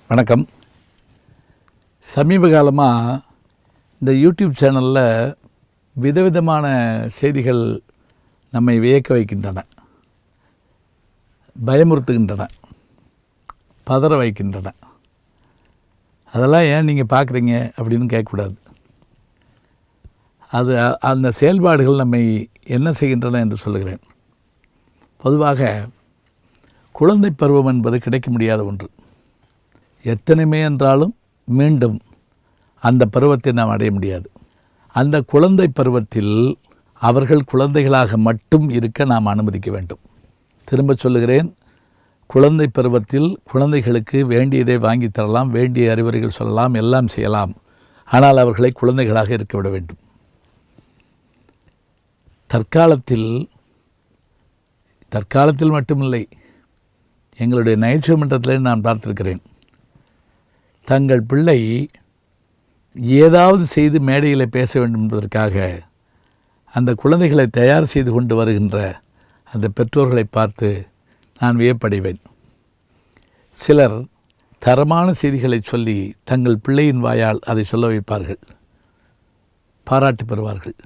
வணக்கம். சமீப காலமாக இந்த யூடியூப் சேனலில் விதவிதமான செய்திகள் நம்மை வியக்க வைக்கின்றன, பயமுறுத்துகின்றன, பதற வைக்கின்றன. அதெல்லாம் ஏன் நீங்கள் பார்க்குறீங்க அப்படின்னு கேட்கக்கூடாது. அந்த செயல்பாடுகள் நம்மை என்ன செய்கின்றன என்று சொல்லுகிறேன். பொதுவாக குழந்தை பருவம் என்பது கிடைக்க முடியாத ஒன்று. எத்தனைமே என்றாலும் மீண்டும் அந்த பருவத்தை நாம் அடைய முடியாது. அந்த குழந்தை பருவத்தில் அவர்கள் குழந்தைகளாக மட்டும் இருக்க நாம் அனுமதிக்க வேண்டும். திரும்ப சொல்லுகிறேன், குழந்தை பருவத்தில் குழந்தைகளுக்கு வேண்டியதை வாங்கி தரலாம், வேண்டிய அறிவுரைகள் சொல்லலாம், எல்லாம் செய்யலாம். ஆனால் அவர்களை குழந்தைகளாக இருக்க விட வேண்டும். தற்காலத்தில் மட்டுமில்லை, எங்களுடைய நகைச்சுவை மன்றத்திலே நான் பார்த்திருக்கிறேன். தங்கள் பிள்ளை ஏதாவது செய்து மேடையில் பேச வேண்டும் என்பதற்காக அந்த குழந்தைகளை தயார் செய்து கொண்டு வருகின்ற அந்த பெற்றோர்களை பார்த்து நான் வியப்படைவேன். சிலர் தரமான செய்திகளை சொல்லி தங்கள் பிள்ளையின் வாயால் அதை சொல்ல வைப்பார்கள், பாராட்டு பெறுவார்கள்.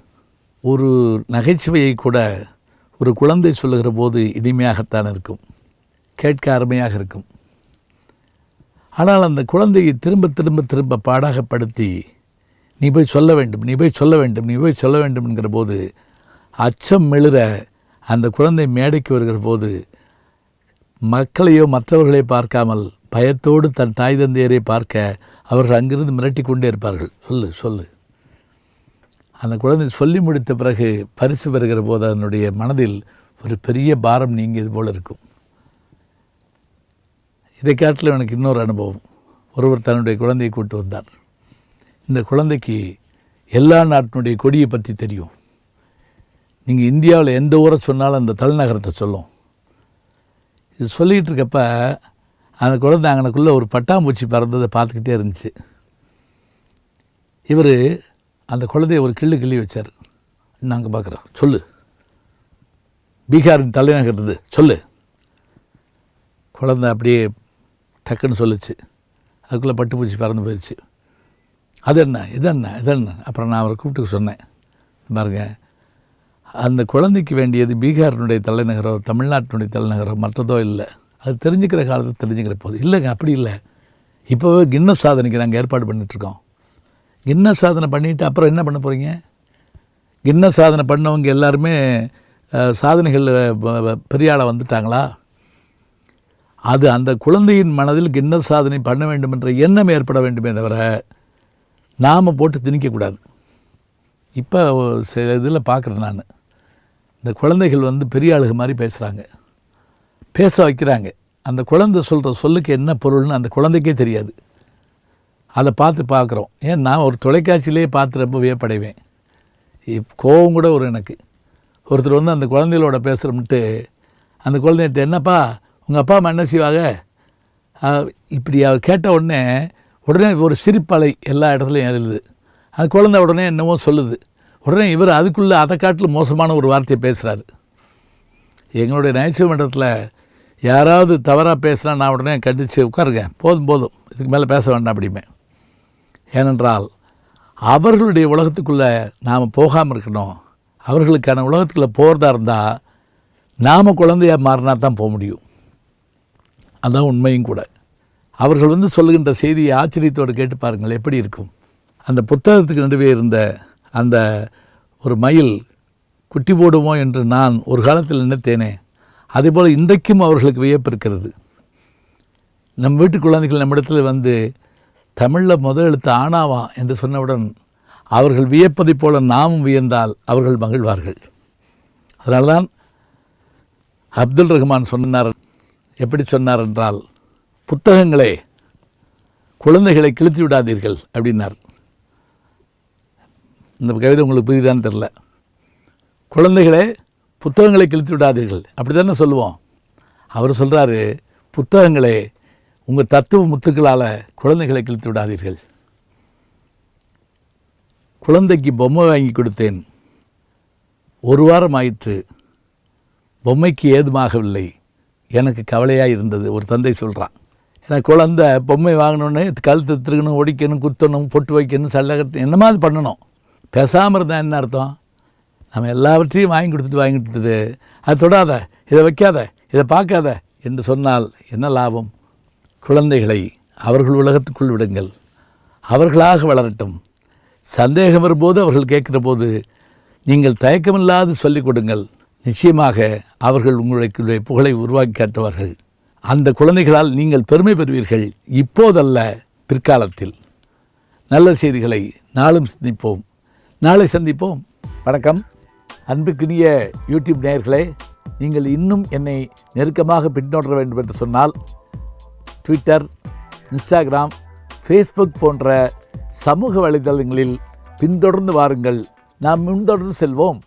ஒரு நகைச்சுவையை கூட ஒரு குழந்தை சொல்லுகிற போது இனிமையாகத்தான் இருக்கும், கேட்க அருமையாக இருக்கும். ஆனால் அந்த குழந்தையை திரும்ப திரும்ப திரும்ப பாடாகப்படுத்தி நீ போய் சொல்ல வேண்டும், நீ போய் சொல்ல வேண்டும், நீ போய் சொல்ல வேண்டும் என்கிற போது அச்சம் மெழுற அந்த குழந்தை மேடைக்கு வருகிற போது மக்களையோ மற்றவர்களையோ பார்க்காமல் பயத்தோடு தன் தாய் தந்தையரை பார்க்க அவர்கள் அங்கிருந்து மிரட்டி கொண்டே இருப்பார்கள். சொல்லு சொல்லு. அந்த குழந்தை சொல்லி முடித்த பிறகு பரிசு பெறுகிற போது அதனுடைய மனதில் ஒரு பெரிய பாரம் நீங்கியது போல் இருக்கும். இதை காட்டில் எனக்கு இன்னொரு அனுபவம். ஒருவர் தன்னுடைய குழந்தையை கூட்டு வந்தார். இந்த குழந்தைக்கு எல்லா நாட்டினுடைய கொடியை பற்றி தெரியும். நீங்கள் இந்தியாவில் எந்த ஊரை சொன்னாலும் அந்த தலைநகரத்தை சொல்லும். இது சொல்லிகிட்டு இருக்கப்ப அந்த குழந்தை அங்கனக்குள்ளே ஒரு பட்டாம்பூச்சி பறந்ததை பார்த்துக்கிட்டே இருந்துச்சு. இவர் அந்த குழந்தைய ஒரு கிள்ளி வச்சார். நாங்கள் பார்க்குறோம், சொல்லு, பீகாரின் தலைநகர் இது, சொல்லு. குழந்தை அப்படியே டக்குன்னு சொல்லிச்சு. அதுக்குள்ளே பட்டுப்பூச்சி பறந்து போயிடுச்சு. அது என்ன, இதென்ன. அப்புறம் நான் அவரை கூப்பிட்டு சொன்னேன், பாருங்க, அந்த குழந்தைக்கு வேண்டியது பீகாரினுடைய தலைநகரோ தமிழ்நாட்டினுடைய தலைநகரோ மற்றதோ இல்லை. அது தெரிஞ்சுக்கிற காலத்தில் தெரிஞ்சுக்கிற போது இல்லைங்க, அப்படி இல்லை. இப்போவே கின்னஸ் சாதனைக்கு நாங்கள் ஏற்பாடு பண்ணிகிட்ருக்கோம். கின்னஸ் சாதனை பண்ணிவிட்டு அப்புறம் என்ன பண்ண போகிறீங்க? கின்னஸ் சாதனை பண்ணவங்க எல்லாருமே சாதனைகள் பெரிய ஆளாக வந்துட்டாங்களா? அது அந்த குழந்தையின் மனதில் கின்னஸ் சாதனை பண்ண வேண்டும் என்ற எண்ணம் ஏற்பட வேண்டுமே தவிர நாம் போட்டு திணிக்கக்கூடாது. இப்போ இதில் பார்க்குறேன் நான், இந்த குழந்தைகள் பெரிய ஆளுக மாதிரி பேசுகிறாங்க, பேச வைக்கிறாங்க. அந்த குழந்தை சொல்கிற சொல்லுக்கு என்ன பொருள்னு அந்த குழந்தைக்கே தெரியாது. அதை பார்க்குறோம். ஏன் நான் ஒரு தொலைக்காட்சியிலே பார்த்து ரொம்ப வியப்படைவேன். கோவம் கூட ஒரு எனக்கு ஒருத்தர் அந்த குழந்தைகளோட பேசுகிறோம்ட்டு அந்த குழந்தைகிட்ட, என்னப்பா உங்கள் அப்பா அம்மா என்ன செய்வாங்க, இப்படி அவர் கேட்ட உடனே ஒரு சிரிப்பலை எல்லா இடத்துலையும் எழுது. அந்த குழந்தை உடனே என்னமோ சொல்லுது. உடனே இவர் அதுக்குள்ளே அதை காட்டிலும் மோசமான ஒரு வார்த்தையை பேசுகிறாரு. எங்களுடைய நகைச்சுவை மன்றத்தில் யாராவது தவறாக பேசுனா நான் உடனே கண்டித்து உட்காருங்க, போதும் இதுக்கு மேலே பேச வேண்டாம் அப்படிமே. ஏனென்றால் அவர்களுடைய உலகத்துக்குள்ளே நாம் போகாமல் இருக்கணும். அவர்களுக்கான உலகத்துக்குள்ளே போகிறதா இருந்தால் நாம் குழந்தையாக மாறினா தான் போக முடியும். அதுதான் உண்மையும் கூட. அவர்கள் சொல்லுகின்ற செய்தியை ஆச்சரியத்தோடு கேட்டு பாருங்கள், எப்படி இருக்கும். அந்த புத்தகத்துக்கு நடுவே இருந்த அந்த ஒரு மயில் குட்டி போடுமோ என்று நான் ஒரு காலத்தில் நினைத்தேனே, அதேபோல் இன்றைக்கும் அவர்களுக்கு வியப்பு இருக்கிறது. நம் வீட்டு குழந்தைகள் நம்மிடத்தில் தமிழில் முதல் எழுத்து ஆனாவா என்று சொன்னவுடன் அவர்கள் வியப்பதைப் போல நாமும் வியந்தால் அவர்கள் மகிழ்வார்கள். அதனால்தான் அப்துல் ரஹ்மான் சொன்னார், எப்படி சொன்னார் என்றால், புத்தகங்களே குழந்தைகளை கிழித்து விடாதீர்கள் அப்படின்னார். இந்த கவிதை உங்களுக்கு புரியுதான்னு தெரில. குழந்தைகளே புத்தகங்களை கிழித்து விடாதீர்கள் அப்படி தானே சொல்லுவோம். அவர் சொல்கிறாரு, புத்தகங்களே உங்கள் தத்துவ முத்துக்களால் குழந்தைகளை கிழித்து விடாதீர்கள். குழந்தைக்கு பொம்மை வாங்கி கொடுத்தேன், ஒரு வாரம் ஆயிற்று, பொம்மைக்கு ஏதுமாகவில்லை, எனக்கு கவலையாக இருந்தது ஒரு தந்தை சொல்கிறான். ஏன்னா குழந்தை பொம்மை வாங்கினோடனே கழுத்து திருகணும், ஒடிக்கணும், குத்தணும், பொட்டு வைக்கணும், சல்லை கட்டணும், என்ன மாதிரி பண்ணணும். பேசாமல் இருந்தால் என்ன அர்த்தம்? நம்ம எல்லாவற்றையும் வாங்கி கொடுத்துட்டு அது தொடாத, இதை வைக்காத, இதை பார்க்காத என்று சொன்னால் என்ன லாபம்? குழந்தைகளை அவர்கள் உலகத்துக்குள் விடுங்கள், அவர்களாக வளரட்டும். சந்தேகம் வரும்போது அவர்கள் கேட்குற போது நீங்கள் தயக்கமில்லாது சொல்லிக் கொடுங்கள். நிச்சயமாக அவர்கள் உங்களுடைய புகழை உருவாக்கி காட்டுவார்கள். அந்த குழந்தைகளால் நீங்கள் பெருமை பெறுவீர்கள், இப்போதல்ல பிற்காலத்தில். நல்ல செய்திகளை நாளும் சிந்திப்போம், நாளை சந்திப்போம். வணக்கம். அன்புக்குரிய யூடியூப் நேயர்களே, நீங்கள் இன்னும் என்னை நெருக்கமாக பின்தொடர வேண்டும் என்று சொன்னால் ட்விட்டர், இன்ஸ்டாகிராம், ஃபேஸ்புக் போன்ற சமூக வலைதளங்களில் பின்தொடர்ந்து வாருங்கள். நாம் முன்தொடர்ந்து செல்வோம்.